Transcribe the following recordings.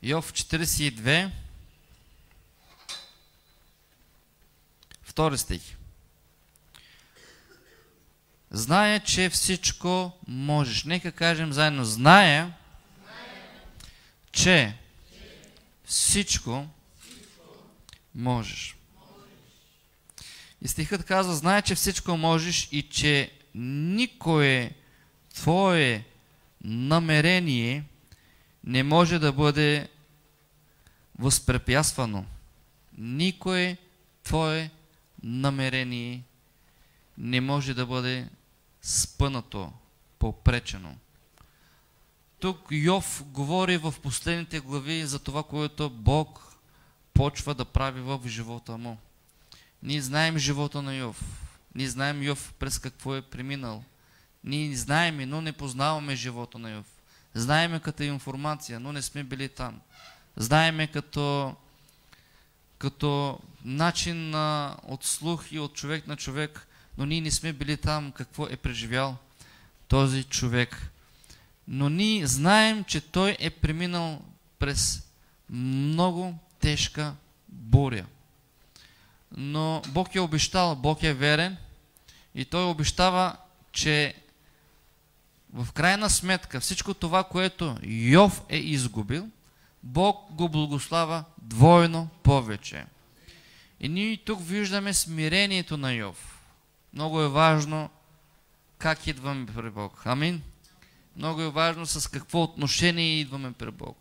Йов 42, 2 стих. Зная, че всичко можеш. Нека кажем заедно. Зная, че всичко можеш. И стихът казва, знае, че всичко можеш и че никое твое намерение не може да бъде възпрепятствано. Никое твое намерение не може да бъде спънато, попречено. Тук Йов говори в последните глави за това, което Бог почва да прави в живота му. Ние знаем живота на Йов. Ние знаем Йов през какво е преминал. Ние знаем, но не познаваме живота на Йов. Знаеме като информация, но не сме били там. Знаеме като начин от слух и от човек на човек, но ние не сме били там какво е преживял този човек. Но ние знаем, че той е преминал през много тежка буря. Но Бог е обещал, Бог е верен и той обещава, че в крайна сметка всичко това, което Йов е изгубил, Бог го благославя двойно повече. И ние тук виждаме смирението на Йов. Много е важно как идваме при Бог. Амин. Много е важно с какво отношение идваме при Бог.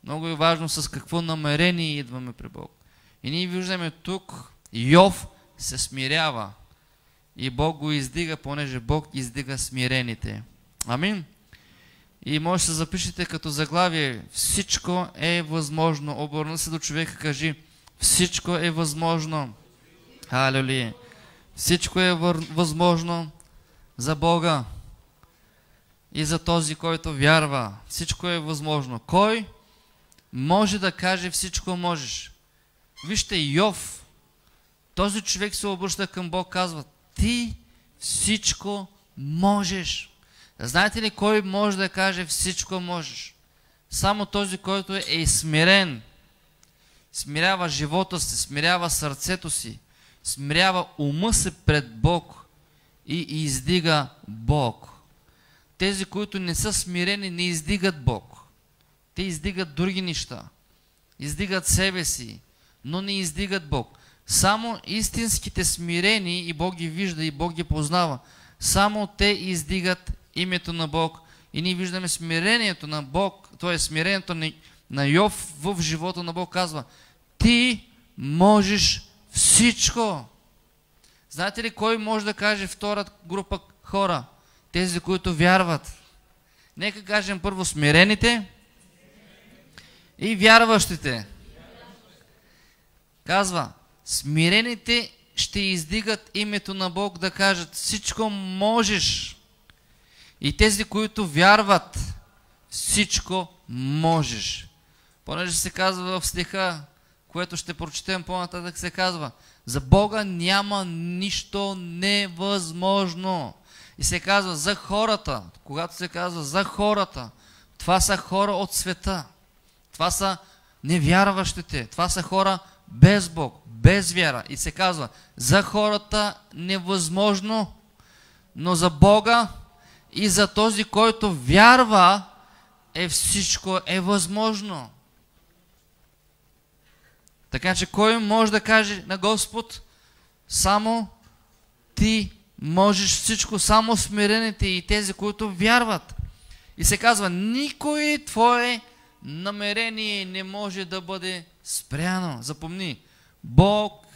Много е важно с какво намерение идваме при Бог. И ние виждаме тук, Йов се смирява. И Бог го издига, понеже Бог издига смирените. Амин. И може да се запишете като заглавие, всичко е възможно. Обърна се до човека, кажи, всичко е възможно. Алелуя. Всичко е възможно за Бога и за този, който вярва. Всичко е възможно. Кой може да каже всичко можеш? Вижте, Йов, този човек се обръща към Бог, казва, ти всичко можеш. Знаете ли кой може да каже всичко можеш? Само този, който е смирен. Смирява живота си, смирява сърцето си, смирява ума си пред Бог и издига Бог. Тези, които не са смирени, не издигат Бог. Те издигат други неща. Издигат себе си, но не издигат Бог. Само истинските смирени, и Бог ги вижда, и Бог ги познава, само те издигат името на Бог. И ние виждаме смирението на Бог, т.е. смирението на Йов в живота на Бог казва, ти можеш всичко. Знаете ли кой може да каже втората група хора? Тези, които вярват. Нека кажем първо смирените и вярващите. Казва, смирените ще издигат името на Бог да кажат, всичко можеш. И тези, които вярват, всичко можеш. Понеже се казва в стиха, което ще прочетем по-нататък, се казва, за Бога няма нищо невъзможно. И се казва за хората, когато се казва за хората, това са хора от света. Това са невярващите. Това са хора без Бог, без вяра. И се казва за хората невъзможно, но за Бога и за този, който вярва, всичко е възможно. Така че кой може да каже на Господ, само ти можеш всичко, само смирените и тези, които вярват. И се казва, никое твое намерение не може да бъде спряно. Запомни, Бог,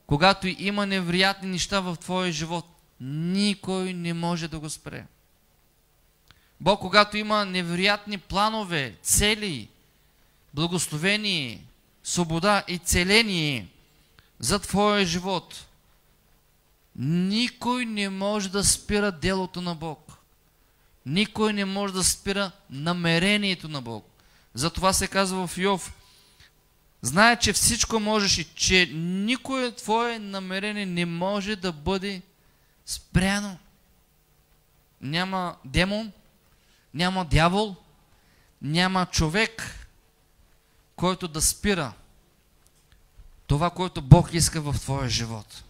когато има невероятни неща в твоя живот, никой не може да го спре. Бог, когато има невероятни планове, цели, благословение, свобода и целение за твоя живот, никой не може да спира делото на Бог. Никой не може да спира намерението на Бог. Затова се казва в Йов, знае, че всичко можеш и че никое твое намерение не може да бъде спряно. Няма демон, няма дявол, няма човек, който да спира това, което Бог иска в твоя живот.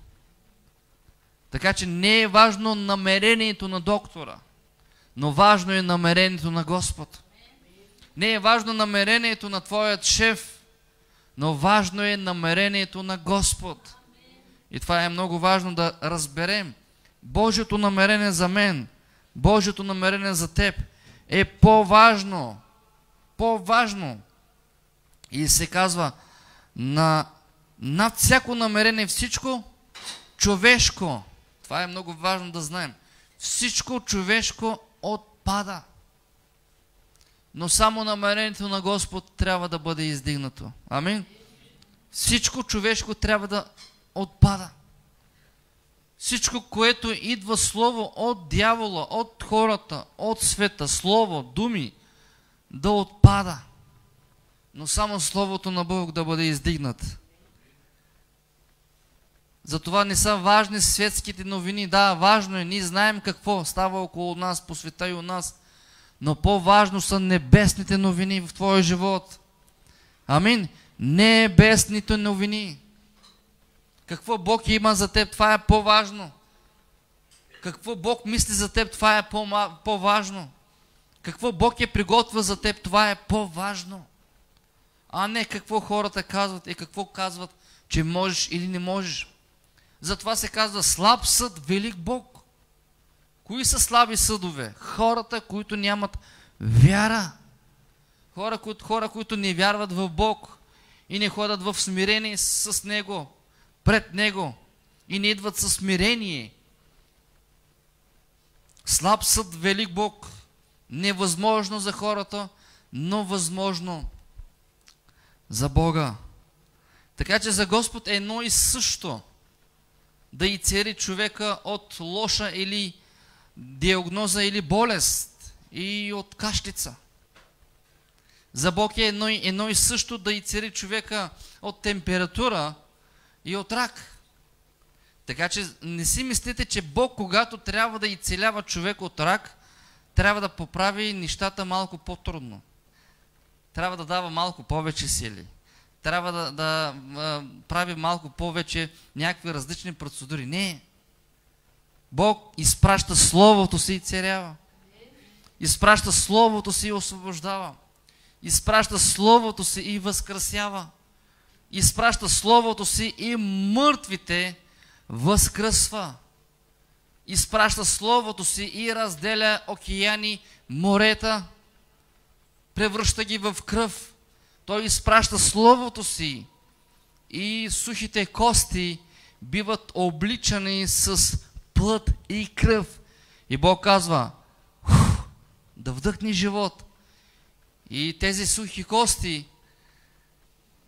Така че не е важно намерението на доктора, но важно е намерението на Господ. Не е важно намерението на твоят шеф, но важно е намерението на Господ. И това е много важно да разберем. Божието намерение за мен, Божието намерение за теб е по-важно. По-важно. И се казва, над всяко намерение всичко човешко. Това е много важно да знаем. Всичко човешко отпада. Но само намерението на Господ трябва да бъде издигнато. Амин. Всичко човешко трябва да отпада. Всичко, което идва слово от дявола, от хората, от света, слово, думи, да отпада. Но само словото на Бог да бъде издигнат. Затова не са важни светските новини. Да, важно е. Ние знаем какво става около нас, по света и у нас. Но по-важно са небесните новини в твоя живот. Амин. Небесните новини. Какво Бог има за теб, това е по-важно. Какво Бог мисли за теб, това е по-важно. Какво Бог е приготвил за теб, това е по-важно. А не какво хората казват и какво казват, че можеш или не можеш. Затова се казва слаб съд, велик Бог. Кои са слаби съдове? Хората, които нямат вяра. Хора, които не вярват в Бог и не ходят в смирение с Него, пред Него и не идват със смирение. Слаб съд, велик Бог. Невъзможно за хората, но възможно за Бога. Така че за Господ е едно и също да изцели човека от лоша или диагноза или болест и от кашлица. За Бог е едно и също да изцели човека от температура и от рак. Така че не си мислите, че Бог, когато трябва да изцелява човек от рак, трябва да поправи нещата малко по-трудно. Трябва да дава малко повече сили. Трябва да прави малко повече някакви различни процедури. Не. Бог изпраща Словото си и царява. Изпраща Словото си и освобождава. Изпраща Словото си и възкръсява. Изпраща Словото си и мъртвите възкръсва. Изпраща Словото си и разделя океани, морета, превръща ги в кръв. Той изпраща Словото си и сухите кости биват обличани с плът и кръв. И Бог казва, да вдъхни живот. И тези сухи кости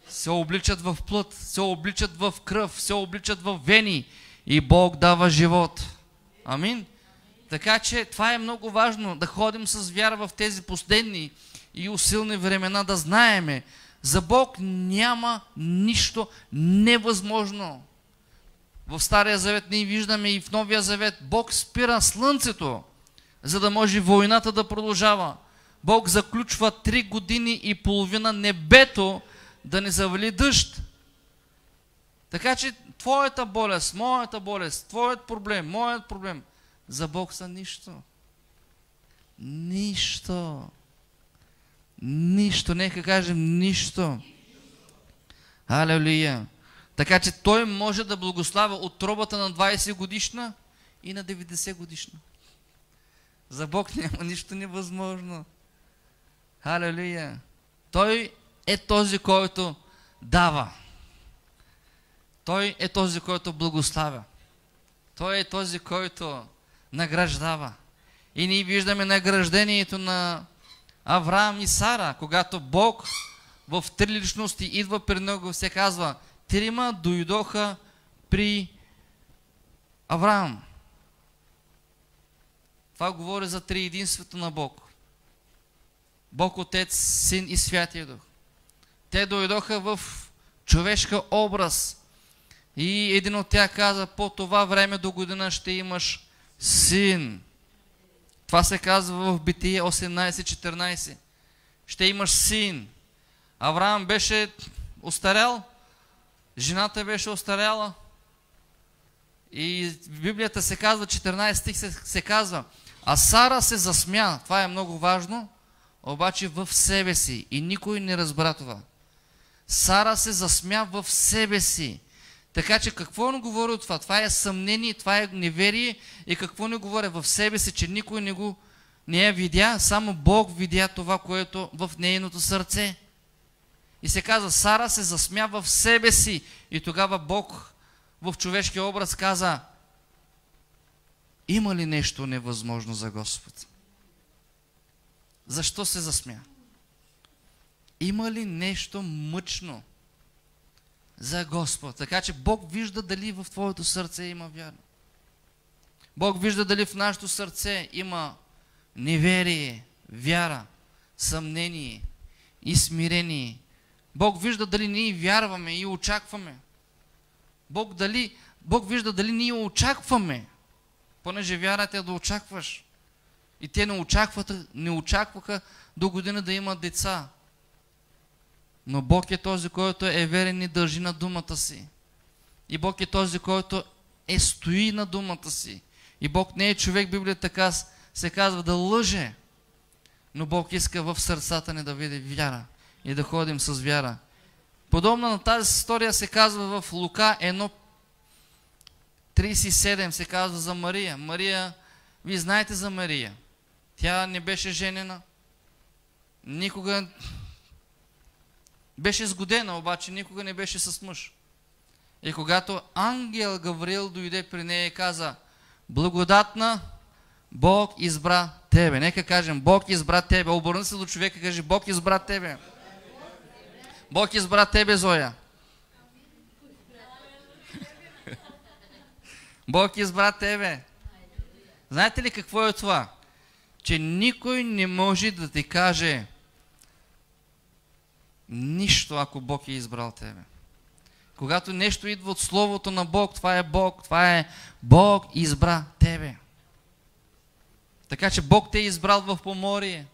се обличат в плът, се обличат в кръв, се обличат в вени и Бог дава живот. Амин. Така че това е много важно, да ходим с вяра в тези последни и усилни времена, да знаеме, за Бог няма нищо невъзможно. В Стария Завет ние виждаме и в Новия Завет Бог спира слънцето, за да може войната да продължава. Бог заключва 3 години и половина небето да не завали дъжд. Така че твоята болест, моята болест, твоят проблем, моят проблем, за Бог са нищо. Нищо. Нищо. Нека кажем нищо. Алелуя. Така че Той може да благославя утробата на 20 годишна и на 90 годишна. За Бог няма нищо невъзможно. Алелуя. Той е този, който дава. Той е този, който благославя. Той е този, който награждава. И ние виждаме награждението на Авраам и Сара, когато Бог в 3 личности идва при него, се казва, 3 дойдоха при Авраам. Това говори за триединството на Бог. Бог Отец, Син и Святия Дух. Те дойдоха в човешка образ. И един от тях каза, по това време до година ще имаш син. Това се казва в Битие 18:14. Ще имаш син. Авраам беше остарял, жената беше остаряла. И в Библията се казва, 14 стих се казва, а Сара се засмя, това е много важно, обаче в себе си. И никой не разбра това. Сара се засмя в себе си. Така че какво не говори от това? Това е съмнение, това е неверие. И какво не говори в себе си, че никой не я видя, само Бог видя това, което в нейното сърце. И се казва, Сара се засмя в себе си. И тогава Бог в човешкия образ каза, има ли нещо невъзможно за Господ? Защо се засмя? Има ли нещо мъчно за Господ? Така че Бог вижда дали в твоето сърце има вяра. Бог вижда дали в нашето сърце има неверие, вяра, съмнение и смирение. Бог вижда дали ние вярваме и очакваме. Бог вижда дали ние очакваме. Понеже вярата е да очакваш. И те не очакваха до година да имат деца. Но Бог е този, който е верен и държи на думата си. И Бог е този, който стои на думата си. И Бог не е човек, Библията така се казва, да лъже. Но Бог иска в сърцата ни да види вяра и да ходим с вяра. Подобно на тази история се казва в Лука 1:37 се казва за Мария. Мария, вие знаете за Мария. Тя не беше женена. Никога беше сгодена, обаче никога не беше с мъж. И когато ангел Гавриил дойде при нея и каза, благодатна, Бог избра тебе. Нека кажем, Бог избра тебе. Обърни се до човека и кажи, Бог избра тебе. Бог избра тебе, Зоя. Бог избра тебе. Знаете ли какво е това? Че никой не може да ти каже нищо, ако Бог е избрал тебе. Когато нещо идва от Словото на Бог, това е Бог избра тебе. Така че Бог те е избрал в Поморие.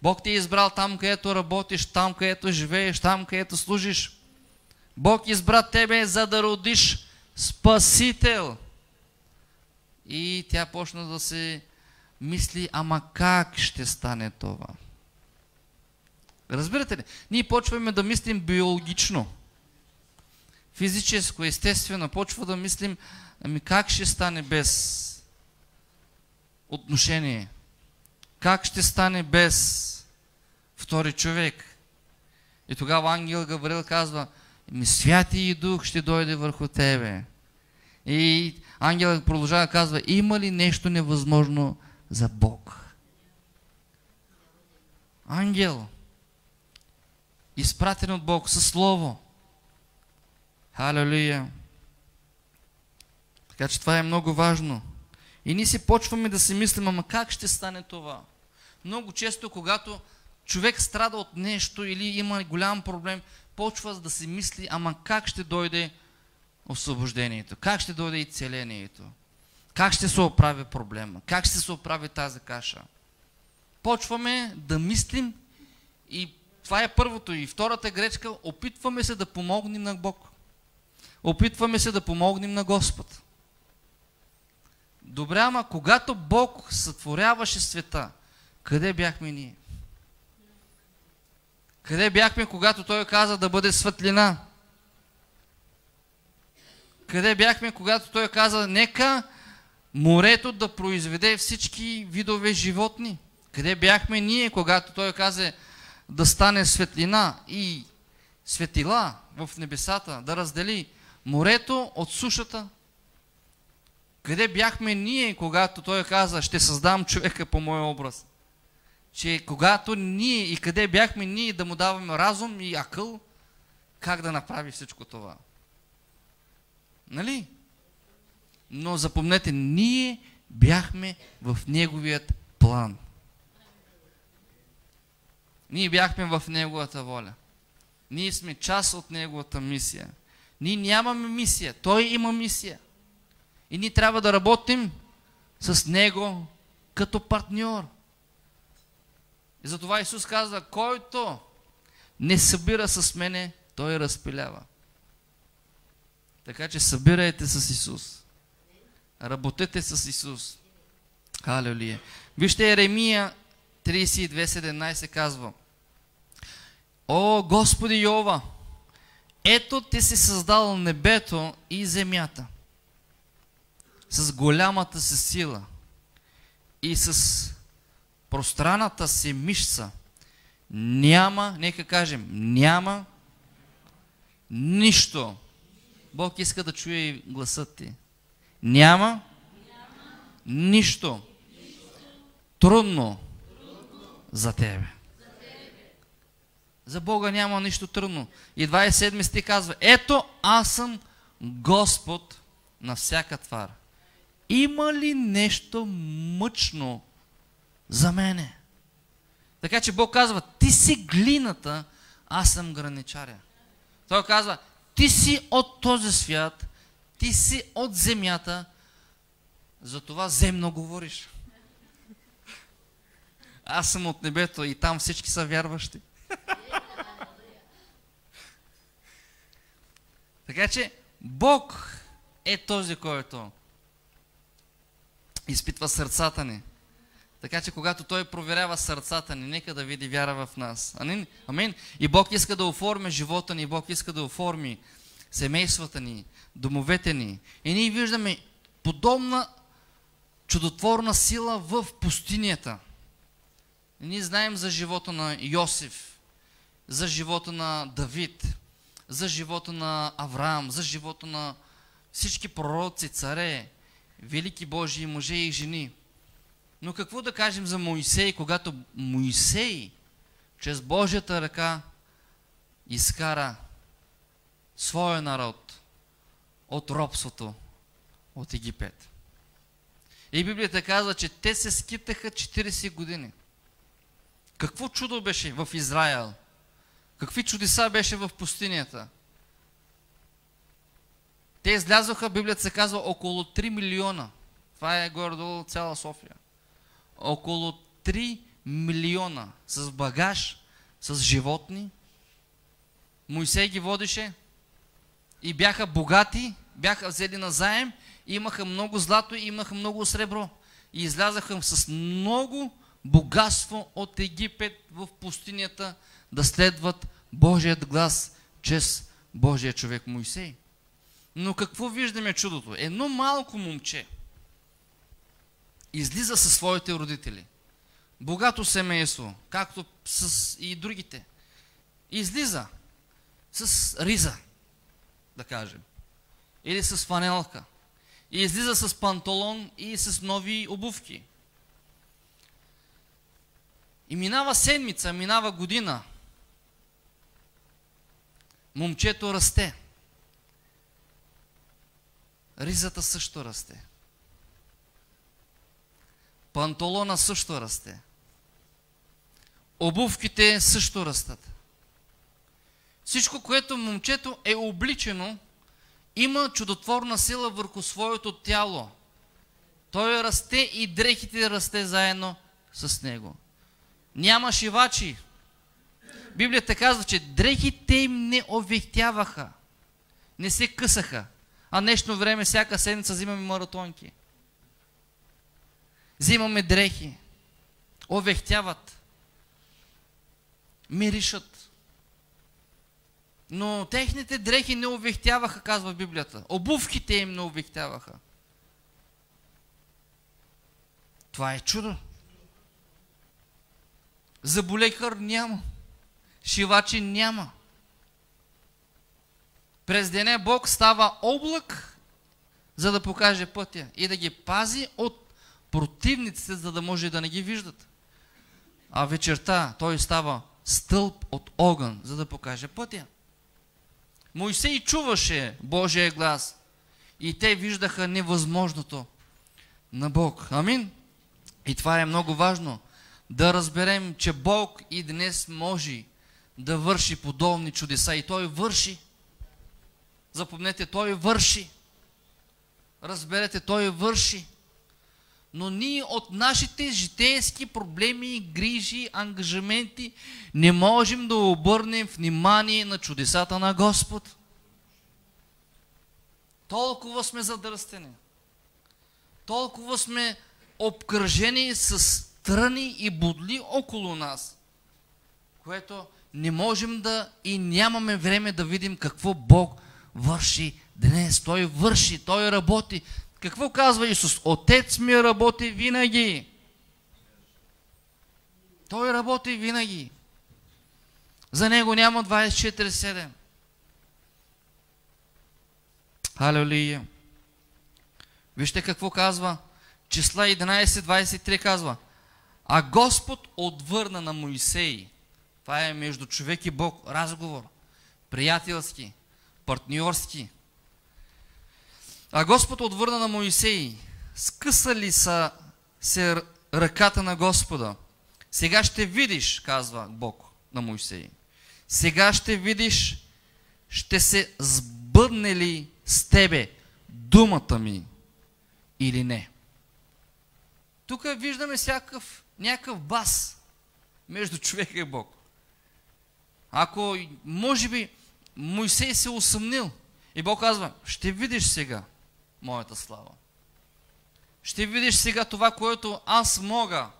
Бог те е избрал там, където работиш, там, където живееш, там, където служиш. Бог избра тебе, за да родиш Спасител. И тя почна да се мисли, ама как ще стане това? Разбирате ли? Ние почваме да мислим биологично, физическо, естествено. Почва да мислим, ами как ще стане без отношение? Как ще стане без втори човек? И тогава ангел Гавриил казва, Святия Дух ще дойде върху тебе. И ангелът продължава да казва, има ли нещо невъзможно за Бог? Ангел, изпратен от Бог със Слово. Халелуя! Така че това е много важно. И ние си почваме да си мислим, ама как ще стане това? Много често, когато човек страда от нещо или има голям проблем, почва да си мисли, ама как ще дойде освобождението? Как ще дойде изцелението? Как ще се оправи проблема? Как ще се оправи тази каша? Почваме да мислим и това е първото. И втората грешка, опитваме се да помогнем на Бог. Опитваме се да помогнем на Господ. Добре, ама когато Бог сътворяваше света, къде бяхме ние? Къде бяхме, когато Той каза да бъде светлина? Къде бяхме, когато Той каза, нека морето да произведе всички видове животни? Къде бяхме ние, когато Той каза да стане светлина и светила в небесата, да раздели морето от сушата? Къде бяхме ние, когато Той каза, ще създам човека по моя образ? Че когато ние и къде бяхме ние да му даваме разум и акъл, как да направи всичко това? Нали? Но запомнете, ние бяхме в Неговият план. Ние бяхме в Неговата воля. Ние сме част от Неговата мисия. Ние нямаме мисия, Той има мисия. И ние трябва да работим с Него като партньор. И затова Исус казва, който не събира с мене, той разпилява. Така че събирайте с Исус. Работете с Исус. Халелуя. Вижте, Еремия 32:17 казва: О, Господи Йова, ето Ти си създал небето и земята с голямата си сила и с пространната си мишца. Няма, нека кажем, няма нищо. Бог иска да чуе и гласът ти. Няма нищо трудно за тебе. За Бога няма нищо трудно. И 27 стих казва: ето аз съм Господ на всяка твар. Има ли нещо мъчно за мене? Така че Бог казва: ти си глината, аз съм граничаря. Той казва: ти си от този свят, ти си от земята, затова земно говориш. Аз съм от небето и там всички са вярващи. Така че Бог е този, който изпитва сърцата ни. Така че когато Той проверява сърцата ни, нека да види вяра в нас. Амин. И Бог иска да оформи живота ни, Бог иска да оформи семействата ни, домовете ни. И ние виждаме подобна чудотворна сила в пустинята. И ние знаем за живота на Йосиф, за живота на Давид, за живота на Авраам, за живота на всички пророци, царе, велики Божии мъже и жени. Но какво да кажем за Моисей, когато Моисей чрез Божията ръка изкара своя народ от робството от Египет. И Библията казва, че те се скитаха 40 години. Какво чудо беше в Израел? Какви чудеса беше в пустинята? Те излязоха, Библията се казва, около 3 милиона. Това е горе-долу цяла София. Около 3 милиона с багаж, с животни. Моисей ги водеше и бяха богати, бяха взели назаем, имаха много злато и имаха много сребро. И излязаха с много богатство от Египет в пустинята да следват Божият глас чрез Божия човек Моисей. Но какво виждаме чудото? Едно малко момче излиза със своите родители. Богато семейство, както с и другите. Излиза с риза, да кажем. Или с фанелка. И излиза с панталон и с нови обувки. И минава седмица, минава година. Момчето расте. Ризата също расте. Панталона също расте. Обувките също растат. Всичко, което момчето е обличено, има чудотворна сила върху своето тяло. Той расте и дрехите расте заедно с него. Няма шивачи. Библията казва, че дрехите им не овехтяваха. Не се късаха. А днешно време всяка седмица взимаме маратонки. Взимаме дрехи. Овехтяват. Миришат. Но техните дрехи не овехтяваха, казва Библията. Обувките им не овехтяваха. Това е чудо. Заболекар няма. Шивачи няма. През деня Бог става облак, за да покаже пътя и да ги пази от противниците, за да може да не ги виждат. А вечерта той става стълб от огън, за да покаже пътя. Моисей чуваше Божия глас и те виждаха невъзможното на Бог. Амин. И това е много важно. Да разберем, че Бог и днес може да върши подобни чудеса. И Той върши. Запомнете, Той върши. Разберете, Той върши. но ние от нашите житейски проблеми, грижи, ангажименти не можем да обърнем внимание на чудесата на Господ. Толкова сме задръстени. Толкова сме обкръжени с тръни и бодли около нас, което не можем да и нямаме време да видим какво Бог върши днес. Той върши, Той работи. Какво казва Исус? Отец ми работи винаги. Той работи винаги. За Него няма 24/7. Халелуя. Вижте какво казва. Числа 11:23 казва: а Господ отвърна на Моисей. Това е между човек и Бог разговор. Приятелски, партньорски. А Господ отвърна на Моисей: скъса ли са се ръката на Господа? Сега ще видиш, казва Бог на Моисей. Сега ще видиш, ще се сбъдне ли с тебе думата ми или не. Тук виждаме някакъв бас между човека и Бог. Ако, може би, Моисей се усъмнил и Бог казва: ще видиш сега моята слава. Ще видиш сега това, което аз мога.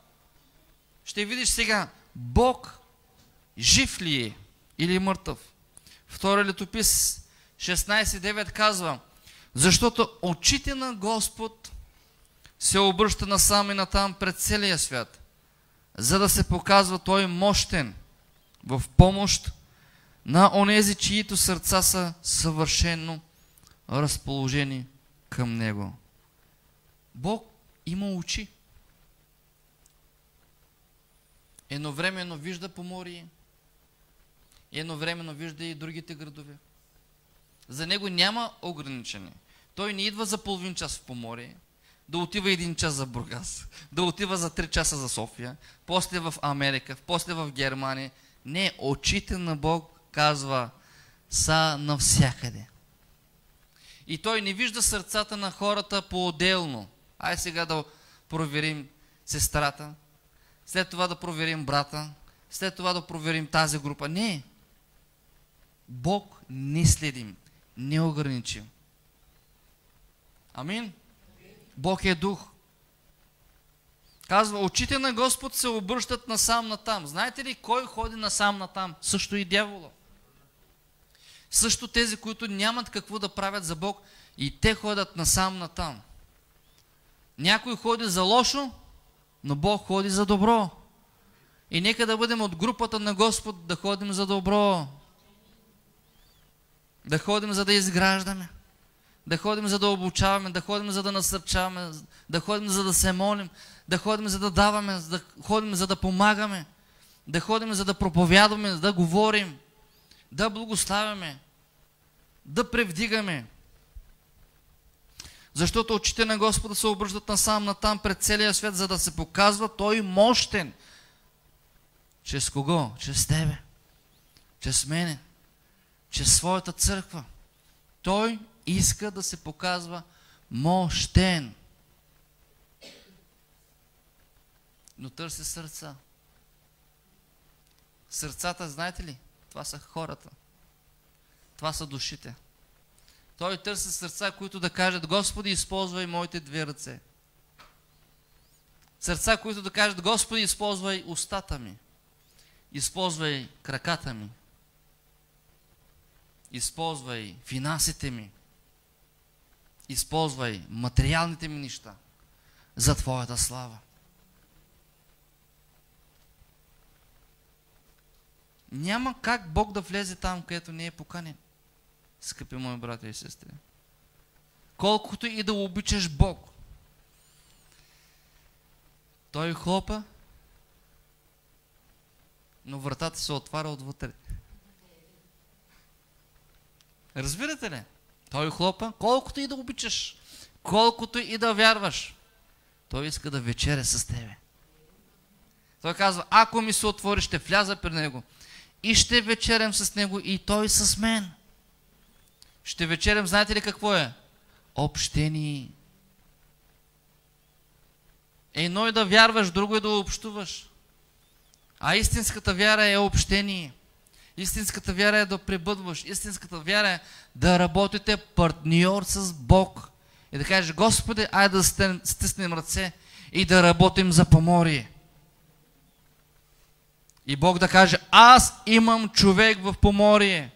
Ще видиш сега Бог жив ли е или мъртъв. Втори летопис 16:9 казва: защото очите на Господ се обръща насам и натам пред целия свят, за да се показва Той мощен в помощ на онези, чието сърца са съвършено разположени към Него. Бог има очи. Едновременно вижда Поморие, едновременно вижда и другите градове. За Него няма ограничение. Той не идва за половин час в Поморие, да отива 1 час за Бургас, да отива за 3 часа за София, после в Америка, после в Германия. Не, очите на Бог, казва, са навсякъде. И Той не вижда сърцата на хората по-отделно. Ай сега да проверим сестрата, след това да проверим брата, след това да проверим тази група. Не. Бог не следим, не ограничим. Амин. Бог е дух. Казва, очите на Господ се обръщат насам натам. Знаете ли кой ходи насам натам? Също и дявола. Също тези, които нямат какво да правят за Бог, и те ходят насам натам. Някой ходи за лошо, но Бог ходи за добро. И нека да бъдем от групата на Господ, да ходим за добро. Да ходим за да изграждаме. Да ходим за да обучаваме, да ходим за да насърчаваме, да ходим за да се молим, да ходим за да даваме, да ходим за да помагаме, да ходим за да проповядваме, да говорим, да благославяме, да превдигаме. Защото очите на Господа се обръщат насам натам пред целия свят, за да се показва Той мощен. Чрез кого? Чрез тебе. Чрез мене. Чрез своята църква. Той иска да се показва мощен. Но търси сърца. Сърцата, знаете ли? Това са хората. Това са душите. Той търси сърца, които да кажат: Господи, използвай моите 2 ръце. Сърца, които да кажат: Господи, използвай устата ми. Използвай краката ми. Използвай финансите ми. Използвай материалните ми неща за Твоята слава. Няма как Бог да влезе там, където не е поканен, скъпи мои братя и сестри. Колкото и да обичаш Бог, Той хлопа, но вратата се отваря отвътре. Разбирате ли? Той хлопа, колкото и да обичаш, колкото и да вярваш, Той иска да вечеря с тебе. Той казва: ако ми се отвори, ще вляза при Него и ще вечерям с Него и Той с мен. Ще вечерям, знаете ли какво е? Общение. Едно е да вярваш, друго е да общуваш. А истинската вяра е общение. Истинската вяра е да пребъдваш. Истинската вяра е да работите партньор с Бог. И да кажеш: Господи, айде да стиснем ръце и да работим за Поморие. И Бог да каже: аз имам човек в Поморие.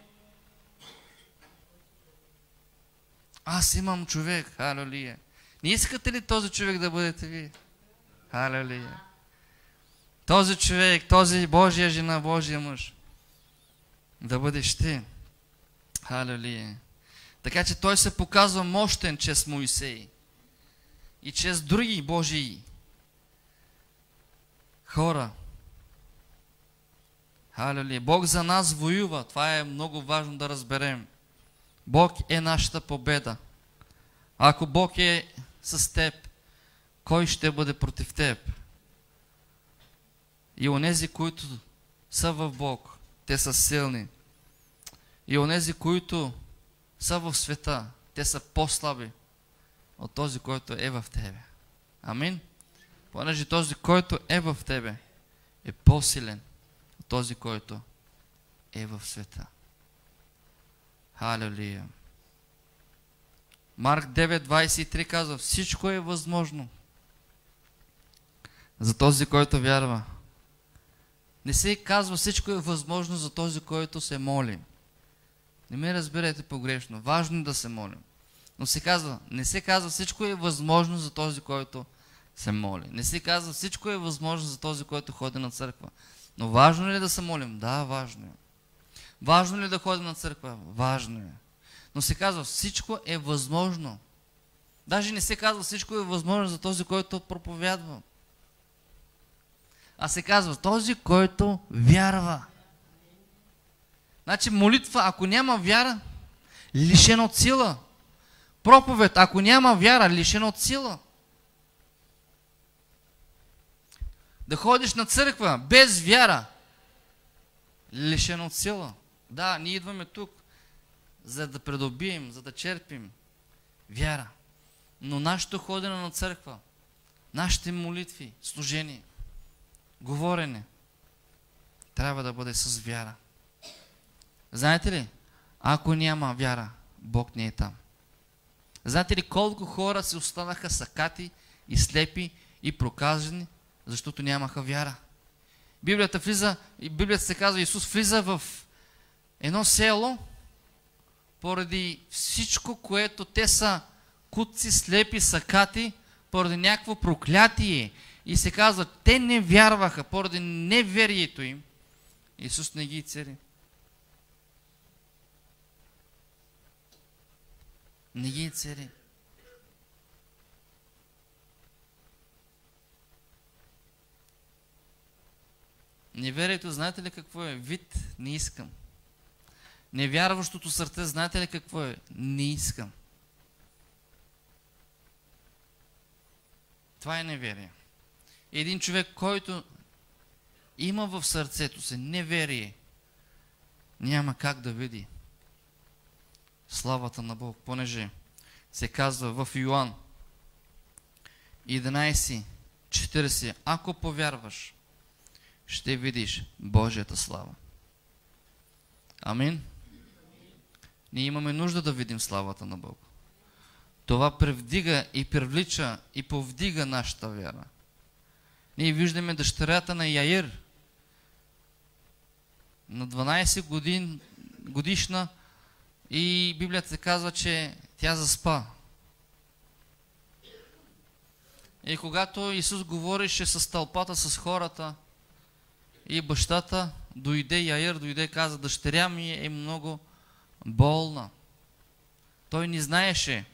Аз имам човек. Халелуя. Не искате ли този човек да бъдете ви? Халелуя. Този човек, този Божия жена, Божия мъж да бъдеш ти. Халелуя. Така че той се показва мощен чрез Моисей и чрез други Божии хора. Халелуя. Бог за нас воюва. Това е много важно да разберем. Бог е нашата победа. Ако Бог е с теб, кой ще бъде против теб? И онези, които са в Бог, те са силни. И онези, които са в света, те са по-слаби от този, който е в тебе. Амин. Понеже този, който е в тебе, е по-силен от този, който е в света. Халелуя. Марк 9:23 казва: всичко е възможно за този, който вярва. Не се казва всичко е възможно за този, който се моли. Не ме разберете погрешно. Важно е да се молим. Но не се казва всичко е възможно за този, който се моли. Не се казва всичко е възможно за този, който ходи на църква. Но важно ли е да се молим? Да, важно е. Важно ли е да ходим на църква? Важно е. Но се казва всичко е възможно. Даже не се казва всичко е възможно за този, който проповядва. А се казва този, който вярва. Значи молитва, ако няма вяра, лишена от сила. Проповед, ако няма вяра, лишена от сила. Да ходиш на църква без вяра, лишена от сила. Да, ние идваме тук, за да придобием, за да черпим вяра. Но нашето ходене на църква, нашите молитви, служение, говорене, трябва да бъде с вяра. Знаете ли, ако няма вяра, Бог не е там. Знаете ли колко хора се останаха сакати и слепи и проказани, защото нямаха вяра? Библията се казва, Исус влиза в едно село, поради всичко, което те са куци, слепи, сакати, поради някакво проклятие. И се казва, те не вярваха, поради неверието им. Исус не ги цели. Не ги цели. Неверието, знаете ли какво е? Вид, не искам. Невярващото сърце, знаете ли какво е? Не искам. Това е неверие. Един човек, който има в сърцето си неверие, няма как да види славата на Бог, понеже се казва в Йоан 11:40: ако повярваш, ще видиш Божията слава. Амин. Ние имаме нужда да видим славата на Бог. Това превдига и привлича и повдига нашата вяра. Ние виждаме дъщерята на Яир, на 12 годишна, и Библията се казва, че тя заспа. И когато Исус говореше с тълпата, с хората, и бащата Яир дойде и каза: дъщеря ми е много болна. Той не знаеше,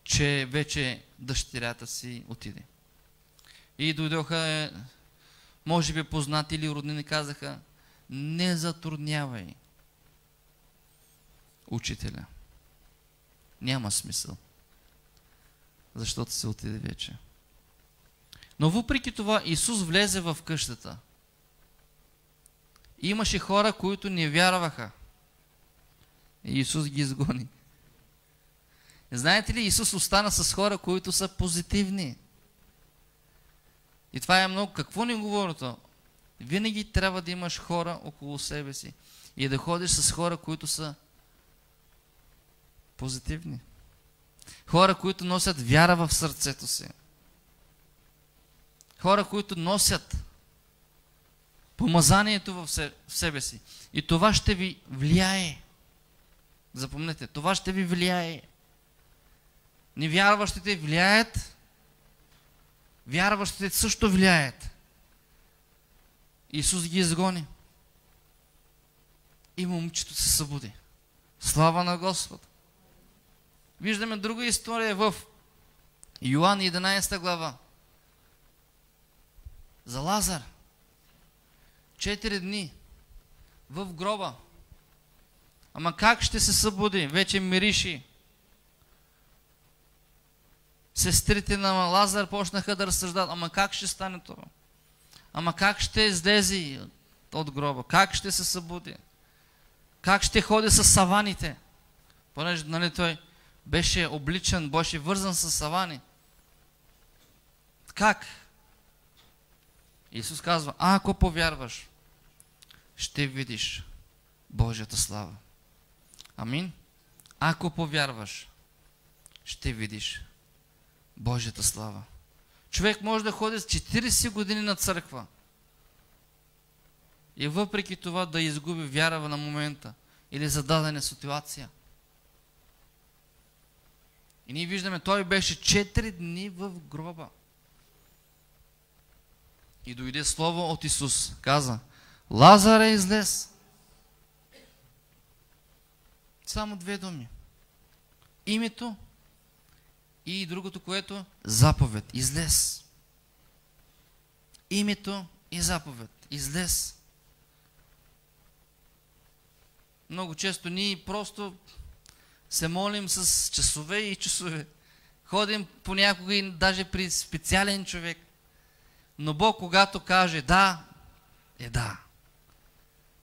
че вече дъщерята си отиде. И дойдоха, може би познати или роднини, казаха: не затруднявай учителя. Няма смисъл, защото се отиде вече. Но въпреки това Исус влезе в къщата. Имаше хора, които не вярваха. И Исус ги изгони. Знаете ли, Исус остана с хора, които са позитивни. И това е много. Какво ни говори това? Винаги трябва да имаш хора около себе си и да ходиш с хора, които са позитивни. Хора, които носят вяра в сърцето си. Хора, които носят помазанието в себе си. И това ще ви влияе. Запомнете, това ще ви влияе. Невярващите влияят, вярващите също влияят. Исус ги изгони. И момчето се събуди. Слава на Господ! Виждаме друга история в Йоан 11 глава. За Лазар. 4 дни в гроба. Ама как ще се събуди? Вече мириши. Сестрите на Лазар почнаха да разсъждат. Ама как ще стане това? Ама как ще излезе от гроба? Как ще се събуди? Как ще ходи с саваните? Понеже, нали, той беше обличан, беше вързан с савани. Как? Исус казва, ако повярваш, ще видиш Божията слава. Амин? Ако повярваш, ще видиш Божията слава. Човек може да ходи с 40 години на църква и въпреки това да изгуби вяра на момента или за дадена ситуация. И ние виждаме, той беше 4 дни в гроба. И дойде слово от Исус. Каза, Лазар е излез. Само 2 думи. Името и другото, което заповед. Излез. Името и заповед. Излез. Много често ние просто се молим с часове и часове. Ходим понякога и даже при специален човек. Но Бог, когато каже да, е да.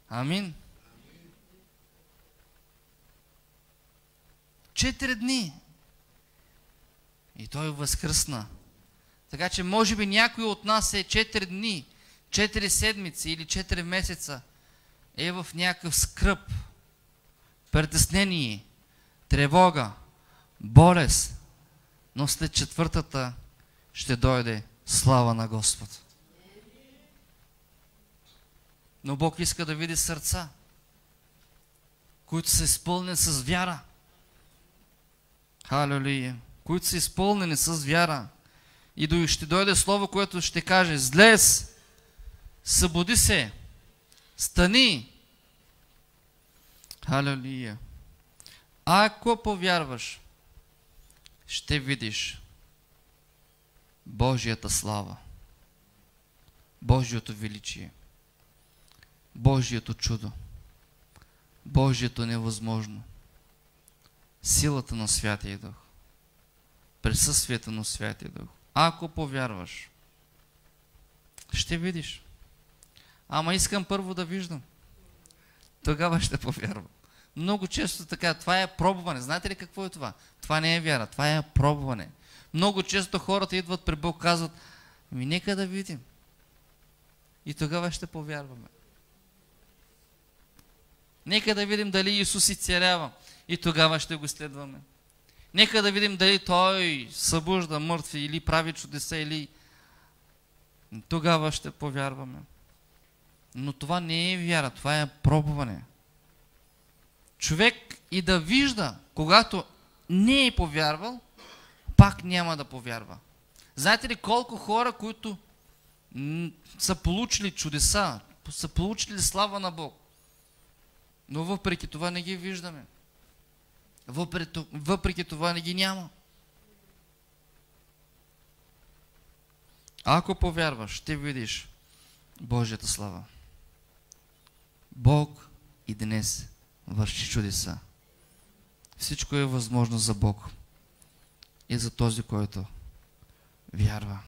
Амин. 4 дни. И той възкръсна. Така че може би някой от нас е 4 дни, 4 седмици или 4 месеца е в някакъв скръб, притеснение, тревога, болест. Но след 4-та ще дойде слава на Господ. Но Бог иска да види сърца, които са изпълнени с вяра. Халелуя! Които са изпълнени с вяра. И ще дойде слово, което ще каже, излез, събуди се, стани. Халелуя! Ако повярваш, ще видиш Божията слава, Божието величие, Божието чудо, Божието невъзможно, силата на Святия Дух, присъствието на Святия Дух. Ако повярваш, ще видиш. Ама искам първо да виждам. Тогава ще повярвам. Много често така, това е пробване. Знаете ли какво е това? Това не е вяра, това е пробване. Много често хората идват при Бог, казват, нека да видим. И тогава ще повярваме. Нека да видим дали Исус изцелява. И тогава ще го следваме. Нека да видим дали Той събужда мъртви или прави чудеса, или тогава ще повярваме. Но това не е вяра, това е пробване. Човек и да вижда, когато не е повярвал, пак няма да повярва. Знаете ли колко хора, които са получили чудеса, са получили слава на Бог, но въпреки това не ги виждаме. Въпреки това не ги няма. Ако повярваш, ще видиш Божията слава. Бог и днес върши чудеса. Всичко е възможно за Бог и за този, който вярва.